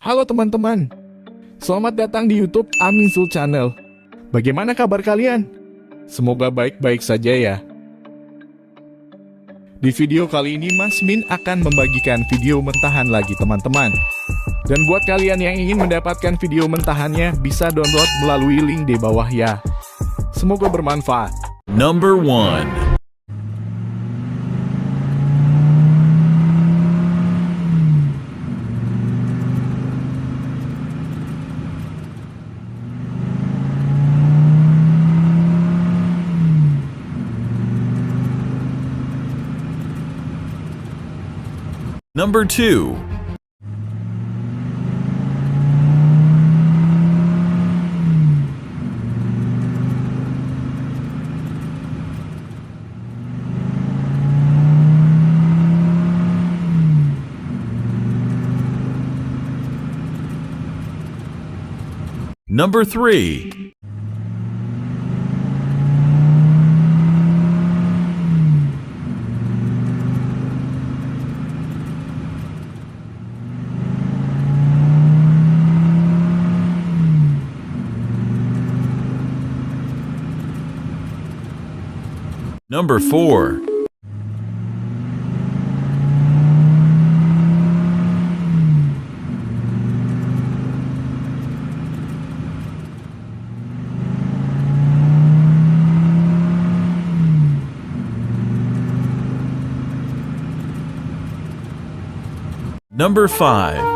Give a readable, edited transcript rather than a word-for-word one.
Halo teman-teman, selamat datang di YouTube Amin Sul Channel. Bagaimana kabar kalian? Semoga baik-baik saja ya. Di video kali ini Mas Min akan membagikan video mentahan lagi teman-teman. Dan buat kalian yang ingin mendapatkan video mentahannya, bisa download melalui link di bawah ya. Semoga bermanfaat. Number 1. Number 2. Number 3. Number 4. Number 5.